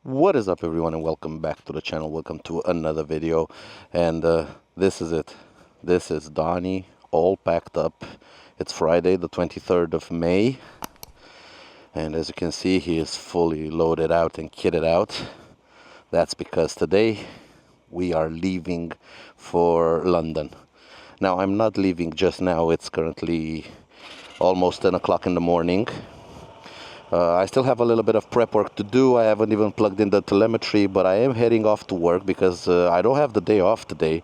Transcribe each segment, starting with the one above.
What is up, everyone, and welcome back to the channel. Welcome to another video. And this is it. This is Donnie, all packed up. It's Friday, the 23rd of May. And as you can see, he is fully loaded out and kitted out. That's because today we are leaving for London. Now, I'm not leaving just now. It's currently almost 10 o'clock in the morning. I still have a little bit of prep work to do. I haven't even plugged in the telemetry, but I am heading off to work because I don't have the day off today.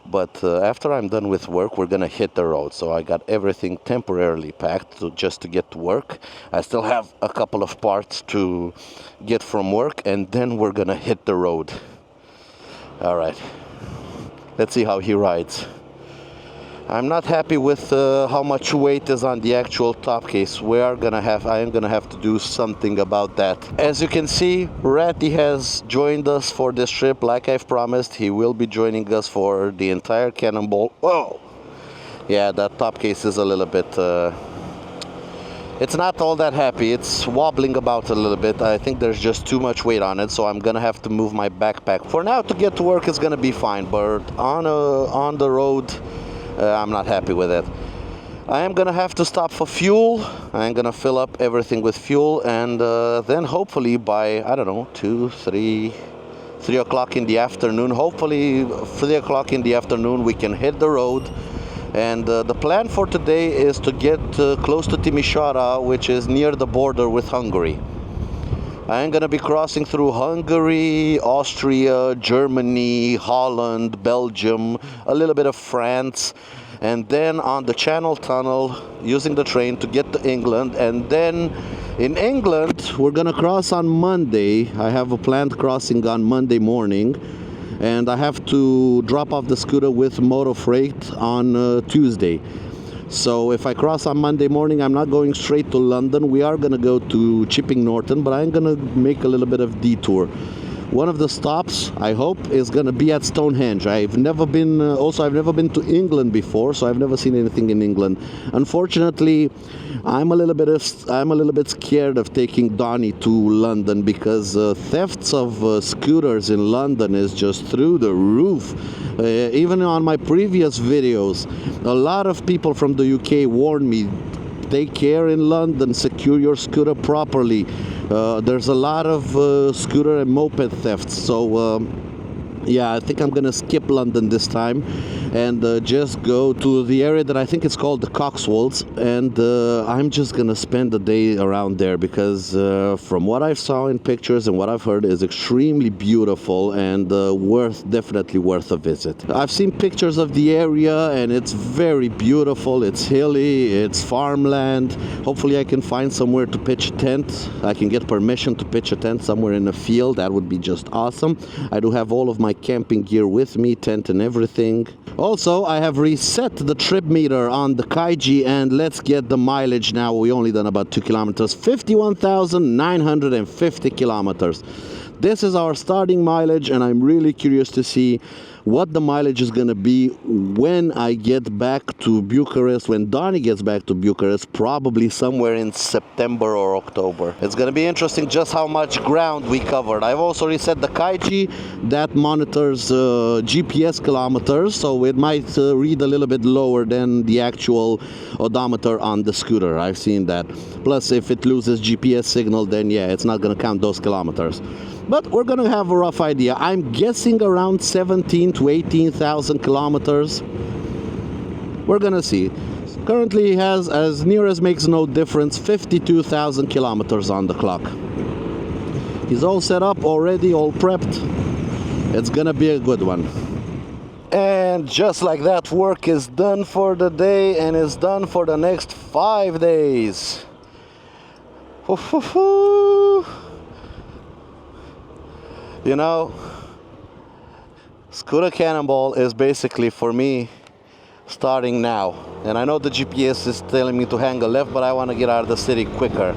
But after I'm done with work, we're going to hit the road. So I got everything temporarily packed just to get to work. I still have a couple of parts to get from work, and then we're going to hit the road. All right. Let's see how he rides. I'm not happy with how much weight is on the actual top case. I am gonna have to do something about that. As you can see, Ratty has joined us for this trip. Like I've promised, he will be joining us for the entire Cannonball. Oh, yeah, that top case is a little bit. It's not all that happy. It's wobbling about a little bit. I think there's just too much weight on it, so I'm gonna have to move my backpack. For now, to get to work is gonna be fine, but on the road. I'm not happy with it. I am gonna have to stop for fuel. I'm gonna fill up everything with fuel, and then hopefully by, I don't know, 3 o'clock in the afternoon, hopefully 3 o'clock in the afternoon, we can hit the road. And the plan for today is to get close to Timishara, which is near the border with Hungary. I am going to be crossing through Hungary, Austria, Germany, Holland, Belgium, a little bit of France, and then on the Channel Tunnel using the train to get to England. And then in England, we're going to cross on Monday. I have a planned crossing on Monday morning, and I have to drop off the scooter with Moto Freight on Tuesday. So if I cross on Monday morning, I'm not going straight to London. We are going to go to Chipping Norton, but I'm going to make a little bit of detour. One of the stops, I hope, is going to be at Stonehenge. I've never been to England before, so I've never seen anything in England. Unfortunately, I'm a little bit scared of taking Donnie to London because thefts of scooters in London is just through the roof. Even on my previous videos, a lot of people from the UK warned me, take care in London, secure your scooter properly. There's a lot of scooter and moped thefts, so yeah, I think I'm gonna skip London this time and just go to the area that I think is called the Cotswolds, and I'm just gonna spend the day around there because from what I saw in pictures and what I've heard is extremely beautiful and definitely worth a visit. I've seen pictures of the area and it's very beautiful. It's hilly, it's farmland. Hopefully I can find somewhere to pitch a tent. I can get permission to pitch a tent somewhere in a field. That would be just awesome. I do have all of my camping gear with me, tent and everything. Also, I have reset the trip meter on the Kaiji, and let's get the mileage now. We only done about 2 kilometers, 51,950 kilometers. This is our starting mileage, and I'm really curious to see what the mileage is going to be when I get back to Bucharest, when Donnie gets back to Bucharest, probably somewhere in September or October. It's going to be interesting just how much ground we covered. I've also reset the Kaiji that monitors GPS kilometers, so it might read a little bit lower than the actual odometer on the scooter. I've seen that. Plus, if it loses GPS signal, then yeah, it's not going to count those kilometers. But we're going to have a rough idea. I'm guessing around 17 to 18,000 kilometers. We're going to see. Currently he has, as near as makes no difference, 52,000 kilometers on the clock. He's all set up already, all prepped. It's going to be a good one. And just like that, work is done for the day and is done for the next 5 days. You know, Scooter Cannonball is basically, for me, starting now. And I know the GPS is telling me to hang a left, but I want to get out of the city quicker.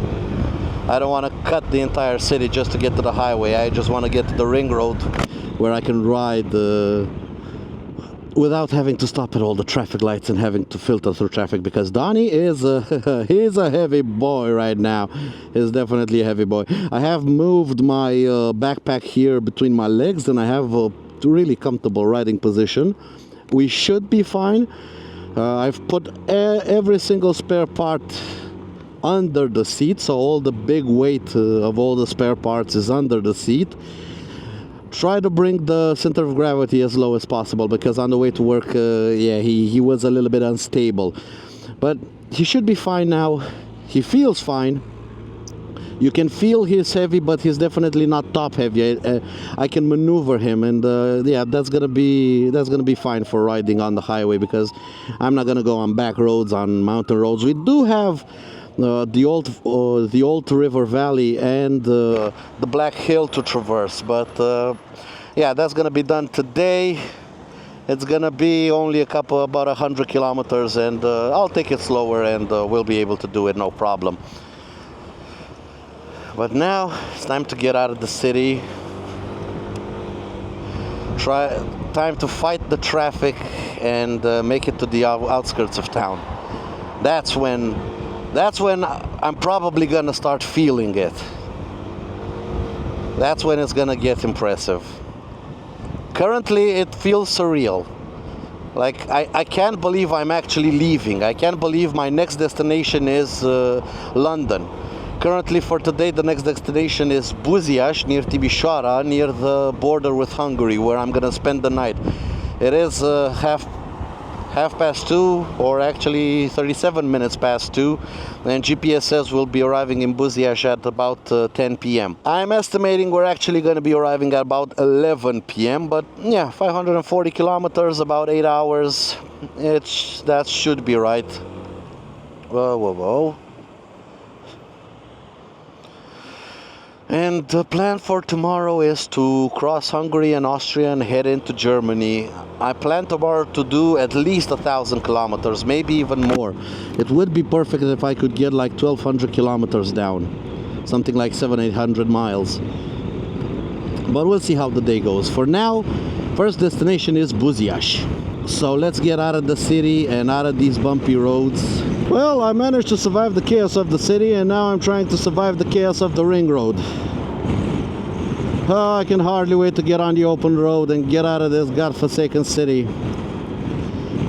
I don't want to cut the entire city just to get to the highway. I just want to get to the ring road where I can ride without having to stop at all the traffic lights and having to filter through traffic, because Donnie is he's a heavy boy right now. He's definitely a heavy boy. I have moved my backpack here between my legs, and I have a really comfortable riding position. We should be fine. I've put every single spare part under the seat, so all the big weight of all the spare parts is under the seat. Try to bring the center of gravity as low as possible, because on the way to work, yeah, he was a little bit unstable. But he should be fine now. He feels fine. You can feel he's heavy, but he's definitely not top heavy. I can maneuver him, and yeah, that's gonna be fine for riding on the highway, because I'm not gonna go on back roads, on mountain roads. We do have the old river valley and the Black Hill to traverse, but yeah, that's gonna be done today. It's gonna be only about 100 kilometers, and I'll take it slower, and we'll be able to do it, no problem. But now it's time to get out of the city. Time to fight the traffic and make it to the outskirts of town. That's when I'm probably gonna start feeling it. That's when it's gonna get impressive. Currently it feels surreal. Like I can't believe I'm actually leaving. I can't believe my next destination is London. Currently for today the next destination is Bucharest, near Timishara, near the border with Hungary, where I'm gonna spend the night. It is half past 2, or actually 37 minutes past 2, and GPS says we'll be arriving in Bucharest at about 10 p.m. I'm estimating we're actually going to be arriving at about 11 p.m., but yeah, 540 kilometers, about 8 hours, that should be right. Whoa. And the plan for tomorrow is to cross Hungary and Austria and head into Germany. I plan tomorrow to do at least 1,000 kilometers, maybe even more. It would be perfect if I could get like 1,200 kilometers down, something like 700-800 miles. But we'll see how the day goes. For now, first destination is Bucharest. So let's get out of the city and out of these bumpy roads. Well, I managed to survive the chaos of the city, and now I'm trying to survive the chaos of the ring road. Oh, I can hardly wait to get on the open road and get out of this godforsaken city.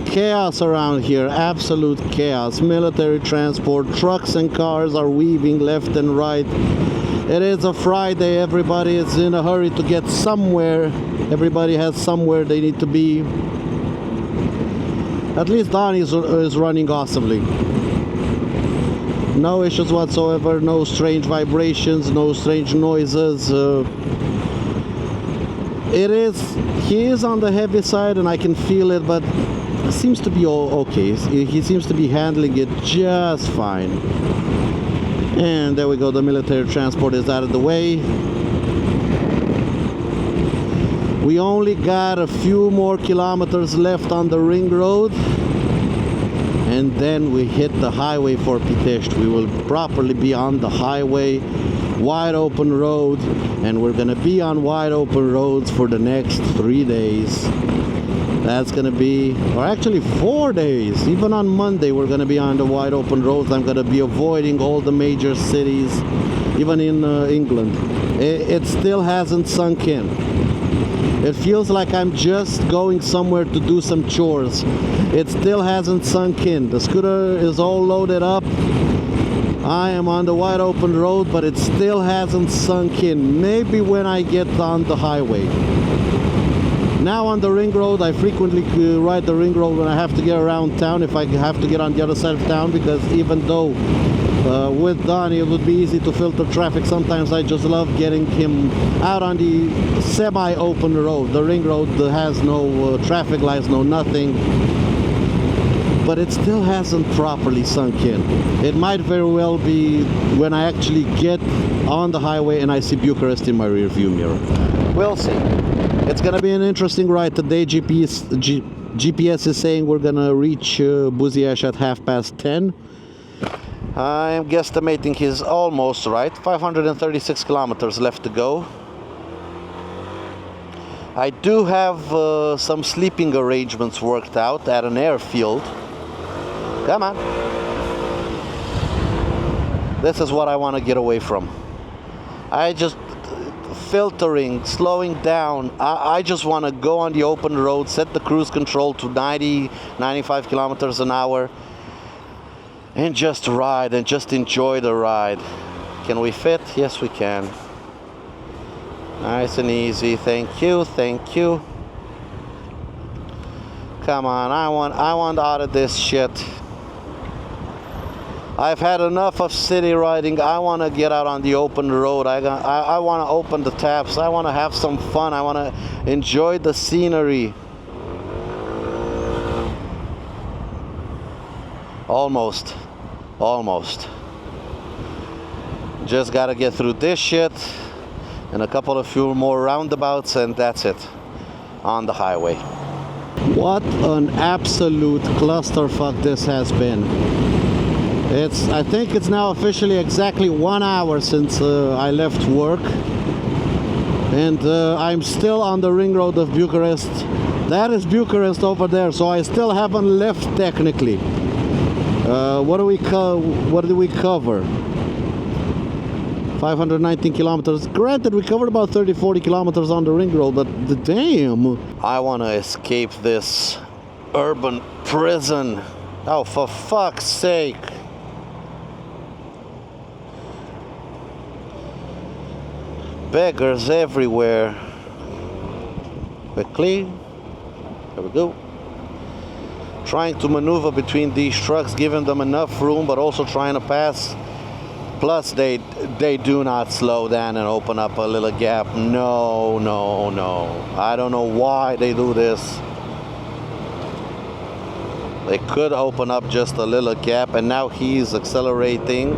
Chaos around here, absolute chaos. Military transport, trucks and cars are weaving left and right. It is a Friday, everybody is in a hurry to get somewhere. Everybody has somewhere they need to be. At least Donnie is running awesomely. No issues whatsoever, no strange vibrations, no strange noises. He is on the heavy side, and I can feel it, but it seems to be okay. He seems to be handling it just fine. And there we go, the military transport is out of the way. We only got a few more kilometers left on the ring road, and then we hit the highway for Pitești. We will properly be on the highway, wide open road, and we're gonna be on wide open roads for the next 3 days. That's gonna be, or actually 4 days. Even on Monday we're gonna be on the wide open roads. I'm gonna be avoiding all the major cities, even in England. It still hasn't sunk in. It feels like I'm just going somewhere to do some chores. It still hasn't sunk in. The scooter is all loaded up. I am on the wide open road, but it still hasn't sunk in. Maybe when I get on the highway. Now on the ring road, I frequently ride the ring road when I have to get around town, if I have to get on the other side of town, because even though with Donnie it would be easy to filter traffic, sometimes I just love getting him out on the semi-open road. The ring road has no traffic lights, no nothing, but it still hasn't properly sunk in. It might very well be when I actually get on the highway and I see Bucharest in my rear view mirror. We'll see. It's gonna be an interesting ride today. GPS is saying we're gonna reach Bucharest at 10:30. I am guesstimating he's almost right. 536 kilometers left to go. I do have some sleeping arrangements worked out at an airfield. Come on. This is what I want to get away from. I just filtering, slowing down. I just want to go on the open road, set the cruise control to 90, 95 kilometers an hour, and just ride and just enjoy the ride. Can we fit? Yes, we can. Nice and easy. Thank you, thank you. Come on, I want out of this shit. I've had enough of city riding. I want to get out on the open road. I want to open the taps. I want to have some fun. I want to enjoy the scenery. Almost. Just got to get through this shit and a couple of few more roundabouts, and that's it. On the highway. What an absolute clusterfuck this has been. I think it's now officially exactly 1 hour since I left work, and I'm still on the ring road of Bucharest. That is Bucharest over there, so I still haven't left technically. What do we cover? 519 kilometers. Granted, we covered about 30-40 kilometers on the ring road, but damn. I want to escape this urban prison. Oh, for fuck's sake. Beggars everywhere. Quickly. There we go. Trying to maneuver between these trucks, giving them enough room, but also trying to pass. Plus, they do not slow down and open up a little gap. No. I don't know why they do this. They could open up just a little gap, and now he's accelerating.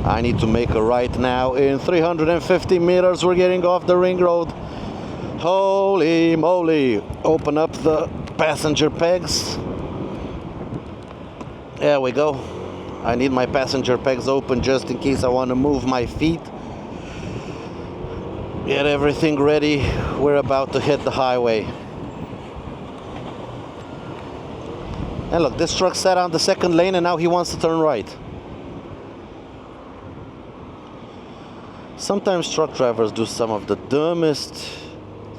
I need to make a right now. In 350 meters, we're getting off the ring road. Holy moly. Open up the passenger pegs. There we go. I need my passenger pegs open just in case I want to move my feet. Get everything ready. We're about to hit the highway. And look, this truck sat on the second lane and now he wants to turn right. Sometimes truck drivers do some of the dumbest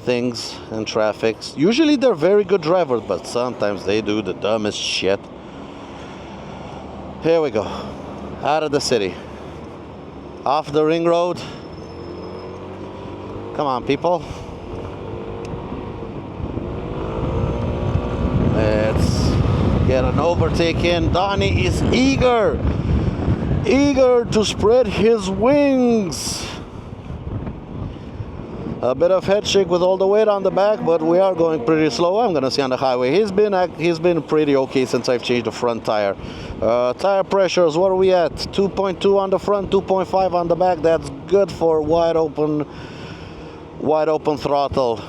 things in traffic. Usually they're very good drivers, but sometimes they do the dumbest shit. Here we go. Out of the city. Off the ring road. Come on, people. Let's get an overtake in. Donnie is eager to spread his wings. A bit of head shake with all the weight on the back, but we are going pretty slow. I'm gonna see on the highway. He's been pretty okay since I've changed the front tire. Tire pressures, what are we at? 2.2 on the front, 2.5 on the back. That's good for wide open throttle.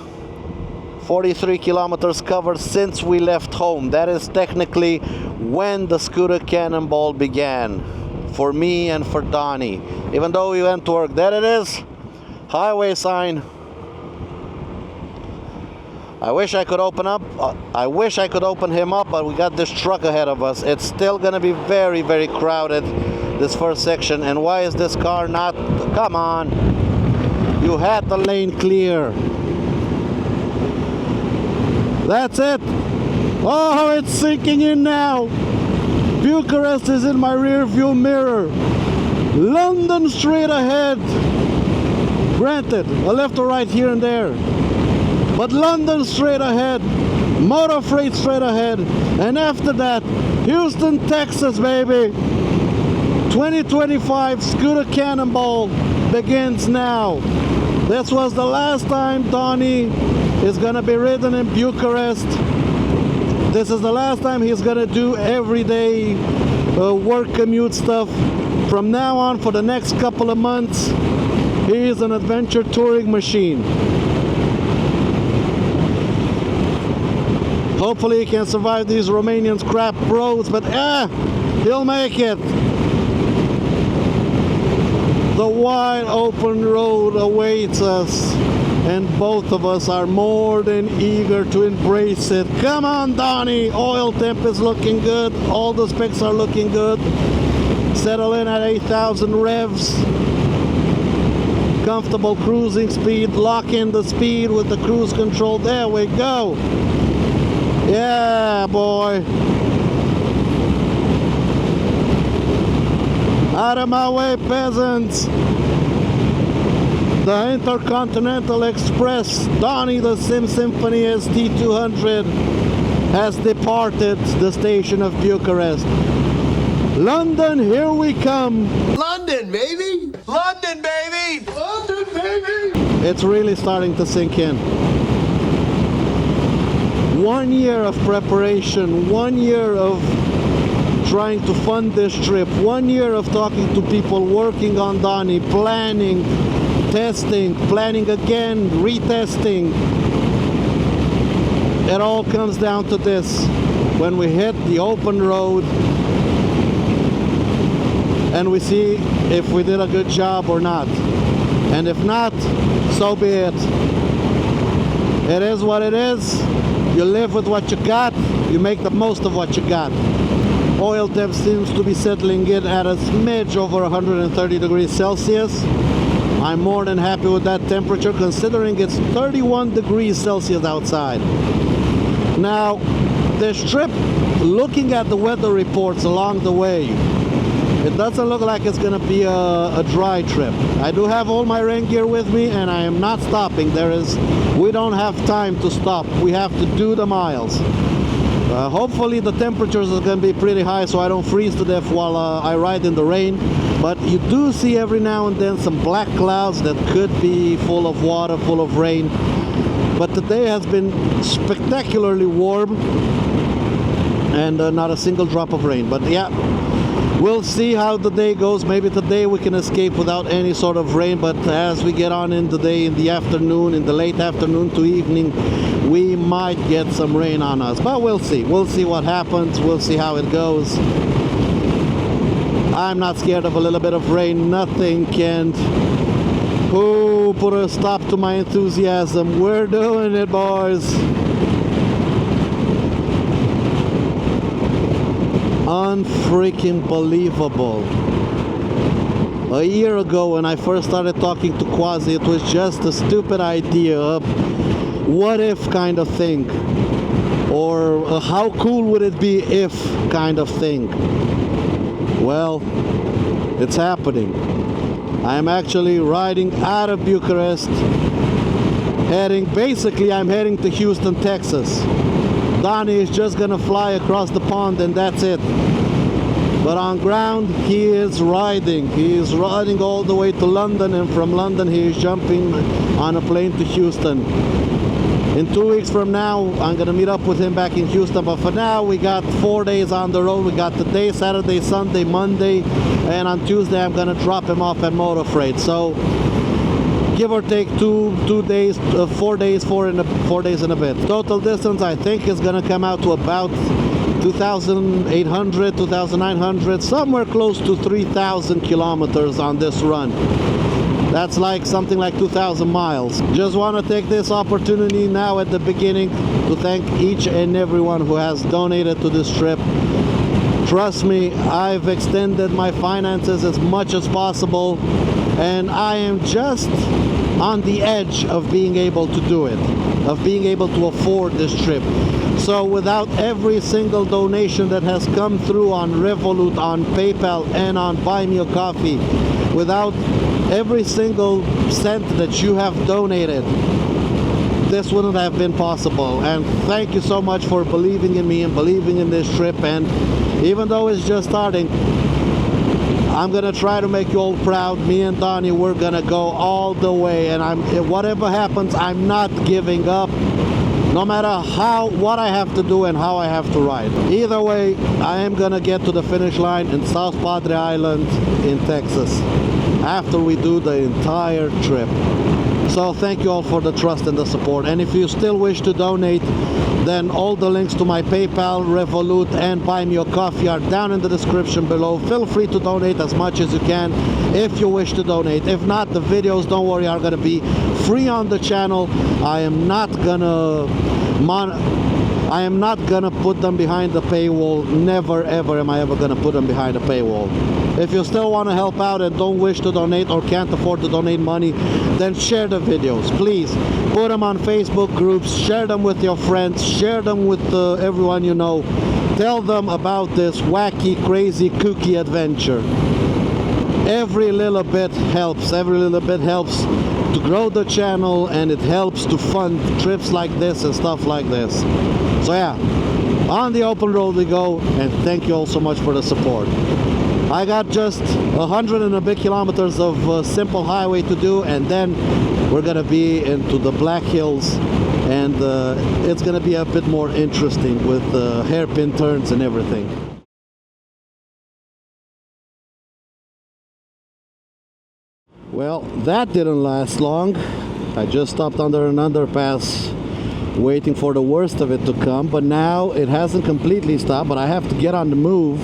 43 kilometers covered since we left home. That is technically when the Scooter Cannonball began. For me and for Donnie. Even though we went to work. There it is. Highway sign. I wish I could open him up, but we got this truck ahead of us. It's still gonna be very, very crowded, this first section. And why is this car not? Come on. You had the lane clear. That's it. Oh, it's sinking in now. Bucharest is in my rear view mirror. London straight ahead. Granted, a left or right here and there. But London straight ahead. Moto Freight straight ahead. And after that, Houston, Texas, baby. 2025 Scooter Cannonball begins now. This was the last time Donnie is gonna be ridden in Bucharest. This is the last time he's gonna do everyday work commute stuff. From now on, for the next couple of months, he is an adventure touring machine. Hopefully he can survive these Romanian crap roads, but he'll make it. The wide open road awaits us, and both of us are more than eager to embrace it. Come on, Donnie! Oil temp is looking good, all the specs are looking good. Settle in at 8,000 revs. Comfortable cruising speed, lock in the speed with the cruise control. There we go. Yeah, boy. Out of my way, peasants. The Intercontinental Express, Donnie the Sim Symphony ST200, has departed the station of Bucharest. London, here we come. London, baby! London, baby! London, baby! It's really starting to sink in. 1 year of preparation, 1 year of trying to fund this trip, 1 year of talking to people, working on Donnie, planning, testing, planning again, retesting. It all comes down to this. When we hit the open road and we see if we did a good job or not. And if not, so be it. It is what it is. You live with what you got, you make the most of what you got. Oil temp seems to be settling in at a smidge over 130 degrees Celsius. I'm more than happy with that temperature considering it's 31 degrees Celsius outside. Now, this trip, looking at the weather reports along the way, it doesn't look like it's going to be a dry trip. I do have all my rain gear with me and I am not stopping. We don't have time to stop. We have to do the miles. Hopefully the temperatures are going to be pretty high so I don't freeze to death while I ride in the rain. But you do see every now and then some black clouds that could be full of water, full of rain. But today has been spectacularly warm and not a single drop of rain. But yeah, we'll see how the day goes. Maybe today we can escape without any sort of rain, but as we get on in the day, in the afternoon, in the late afternoon to evening, we might get some rain on us. But we'll see. We'll see what happens. We'll see how it goes. I'm not scared of a little bit of rain. Nothing can put a stop to my enthusiasm. We're doing it, boys. Unfreaking believable. A year ago when I first started talking to Quasi, it was just a stupid idea, a what if kind of thing, or a how cool would it be if kind of thing. Well, it's happening. I'm actually riding out of Bucharest, I'm heading to Houston, Texas. Donnie is just gonna fly across the pond and that's it. But on ground, he is riding. He is riding all the way to London, and from London he is jumping on a plane to Houston. In 2 weeks from now, I'm gonna meet up with him back in Houston, but for now, we got 4 days on the road. We got today, Saturday, Sunday, Monday, and on Tuesday, I'm gonna drop him off at Moto Freight. So, give or take 4 days and a bit. Total distance, I think, is gonna come out to about 2,800, 2,900, somewhere close to 3,000 kilometers on this run. That's like something like 2,000 miles. Just want to take this opportunity now at the beginning to thank each and everyone who has donated to this trip. Trust me, I've extended my finances as much as possible, and I am just on the edge of being able to do it, of being able to afford this trip. So without every single donation that has come through on Revolut, on PayPal, and on Buy Me a Coffee, without every single cent that you have donated, this wouldn't have been possible. And thank you so much for believing in me and believing in this trip. And even though it's just starting, I'm gonna try to make you all proud. Me and Donnie, we're gonna go all the way, and whatever happens, I'm not giving up, no matter what I have to do and how I have to ride. Either way, I am gonna get to the finish line in South Padre Island in Texas. after we do the entire trip. So thank you all for the trust and the support. And if you still wish to donate, then all the links to my PayPal, Revolut, and Buy Me a Coffee are down in the description below. Feel free to donate as much as you can if you wish to donate. If not, the videos, don't worry, are going to be free on the channel. I am not gonna put them behind the paywall. Never ever am I ever gonna put them behind a paywall. If you still want to help out and don't wish to donate or can't afford to donate money, then share the videos. Please put them on Facebook groups, share them with your friends, share them with everyone you know. Tell them about this wacky, crazy, kooky adventure. Every little bit helps. Every little bit helps to grow the channel, and it helps to fund trips like this and stuff like this. So yeah, on the open road we go, and thank you all so much for the support. I got just 100 and a bit kilometers of simple highway to do, and then we're gonna be into the Black Hills, and it's gonna be a bit more interesting with hairpin turns and everything. Well, that didn't last long. I just stopped under an underpass waiting for the worst of it to come, but now it hasn't completely stopped, but I have to get on the move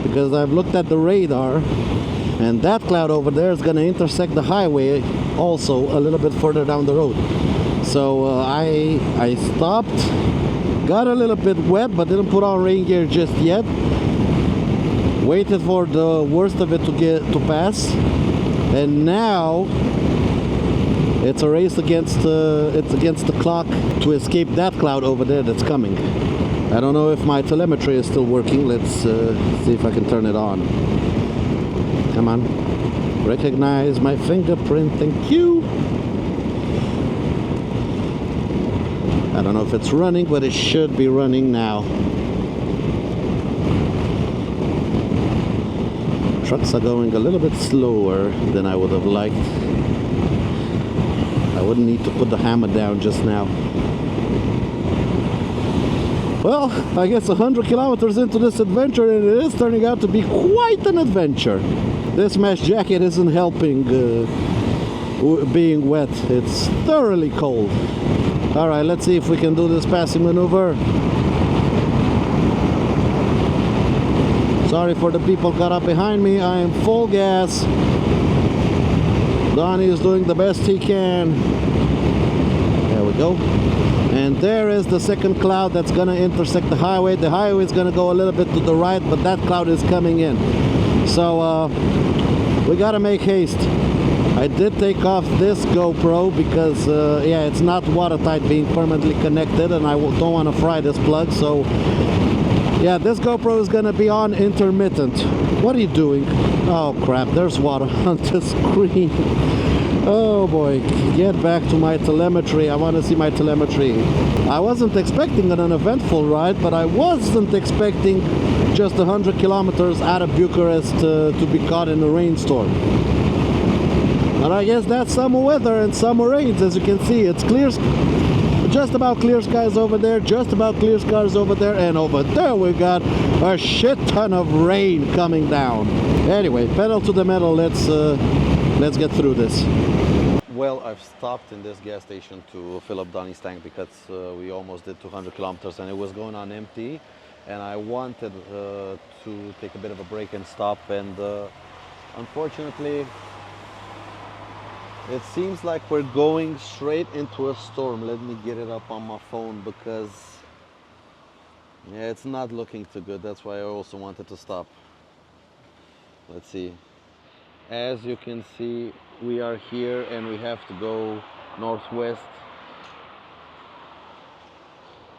because I've looked at the radar, and that cloud over there is going to intersect the highway also a little bit further down the road. So I stopped, got a little bit wet, but didn't put on rain gear just yet. Waited for the worst of it to pass, and now it's a race against the clock to escape that cloud over there that's coming. I don't know if my telemetry is still working. Let's see if I can turn it on. Come on. Recognize my fingerprint. Thank you. I don't know if it's running, but it should be running now. Trucks are going a little bit slower than I would have liked. I wouldn't need to put the hammer down just now. Well, I guess 100 kilometers into this adventure, and it is turning out to be quite an adventure. This mesh jacket isn't helping being wet. It's thoroughly cold. All right, let's see if we can do this passing maneuver. Sorry for the people caught up behind me. I am full gas. Donnie is doing the best he can. There we go. And there is the second cloud that's going to intersect the highway. The highway is going to go a little bit to the right, but that cloud is coming in. So we got to make haste. I did take off this GoPro because, yeah, it's not watertight being permanently connected, and I don't want to fry this plug. So, yeah, this GoPro is going to be on intermittent. What are you doing? Oh, crap. There's water on the screen. Oh boy, get back to my telemetry. I want to see my telemetry. I wasn't expecting an uneventful ride, but I wasn't expecting just 100 kilometers out of Bucharest to be caught in a rainstorm. And I guess that's summer weather and summer rains. As you can see, it's clear, just about clear skies over there, just about clear skies over there, and over there we got a shit ton of rain coming down. Anyway, pedal to the metal. Let's get through this. Well, I've stopped in this gas station to fill up Donnie's tank because we almost did 200 kilometers and it was going on empty, and I wanted to take a bit of a break and stop, and unfortunately it seems like we're going straight into a storm. Let me get it up on my phone because, yeah, it's not looking too good. That's why I also wanted to stop. Let's see. As you can see, we are here and we have to go northwest.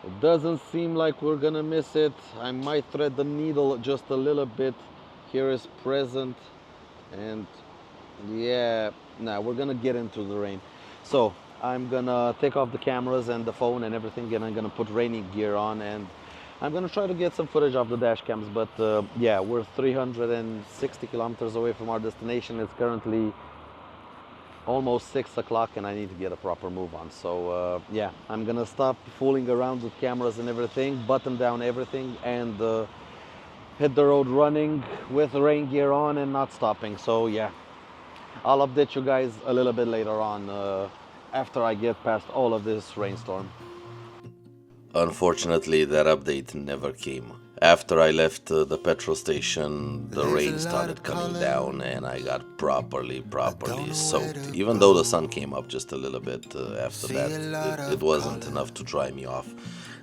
It doesn't seem like we're gonna miss it. I might thread the needle just a little bit. Here is present, and yeah, now we're gonna get into the rain. So I'm gonna take off the cameras and the phone and everything, and I'm gonna put rainy gear on, and I'm gonna try to get some footage of the dash cams. But yeah, we're 360 kilometers away from our destination. It's currently almost 6 o'clock and I need to get a proper move on. So yeah, I'm gonna stop fooling around with cameras and everything, button down everything, and hit the road running with rain gear on and not stopping. So yeah, I'll update you guys a little bit later on after I get past all of this rainstorm. Unfortunately, that update never came. After I left the petrol station, the rain started coming down and I got properly soaked. Even though the sun came up just a little bit after that, it wasn't enough to dry me off.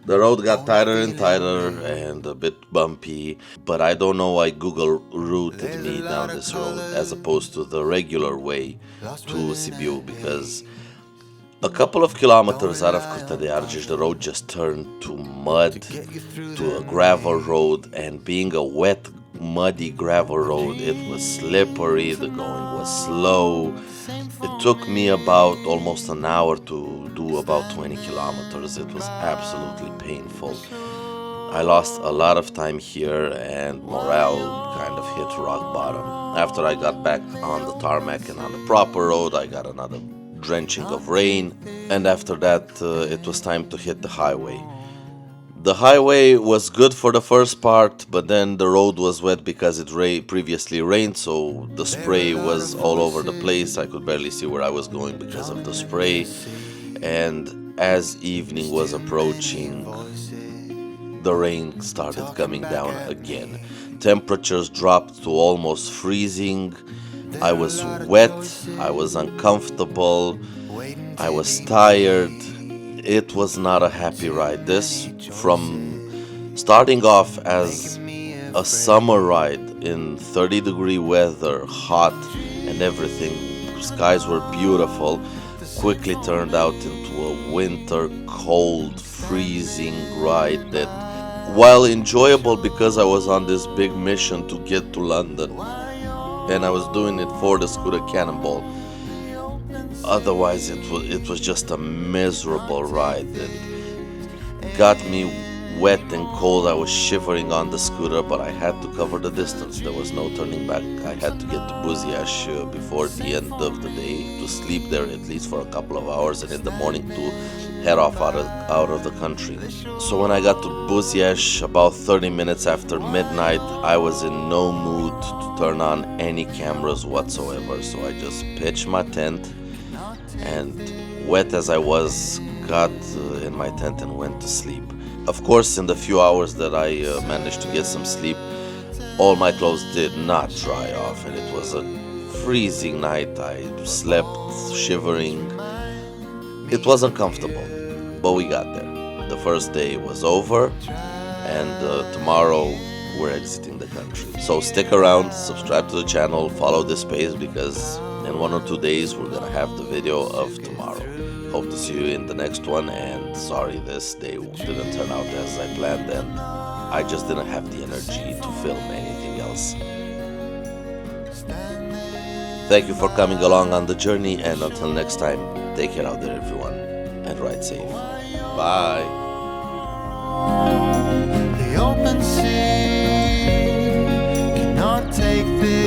The road got tighter and tighter and a bit bumpy, but I don't know why Google routed me down this road as opposed to the regular way to Sibiu, because a couple of kilometers out of Curtea de Argeș, the road just turned to mud, to a gravel road, and being a wet, muddy gravel road, it was slippery, the going was slow. It took me about almost an hour to do about 20 kilometers. It was absolutely painful. I lost a lot of time here and morale kind of hit rock bottom. After I got back on the tarmac and on the proper road, I got another drenching of rain, and after that it was time to hit the highway. The highway was good for the first part, but then the road was wet because it previously rained, so the spray was all over the place. I could barely see where I was going because of the spray. And as evening was approaching, the rain started coming down again. Temperatures dropped to almost freezing. I was wet, I was uncomfortable, I was tired. It was not a happy ride. This, from starting off as a summer ride in 30-degree weather, hot and everything, skies were beautiful, quickly turned out into a winter, cold, freezing ride that, while enjoyable because I was on this big mission to get to London, and I was doing it for the Scooter Cannonball, otherwise it was just a miserable ride. It got me wet and cold. I was shivering on the scooter, but I had to cover the distance. There was no turning back. I had to get to Bucharest before the end of the day, to sleep there at least for a couple of hours, and in the morning to head off out of the country. So when I got to Bucharest about 30 minutes after midnight, I was in no mood to turn on any cameras whatsoever. So I just pitched my tent and, wet as I was, got in my tent and went to sleep. Of course, in the few hours that I managed to get some sleep, all my clothes did not dry off, and it was a freezing night. I slept shivering. It was uncomfortable, but we got there. The first day was over, and tomorrow we're exiting the country. So stick around, subscribe to the channel, follow this page, because in 1 or 2 days we're gonna have the video of tomorrow. Hope to see you in the next one, and sorry this day didn't turn out as I planned, and I just didn't have the energy to film anything else. Thank you for coming along on the journey, and until next time, take care out there everyone, and ride safe. Bye. The open sea cannot take this.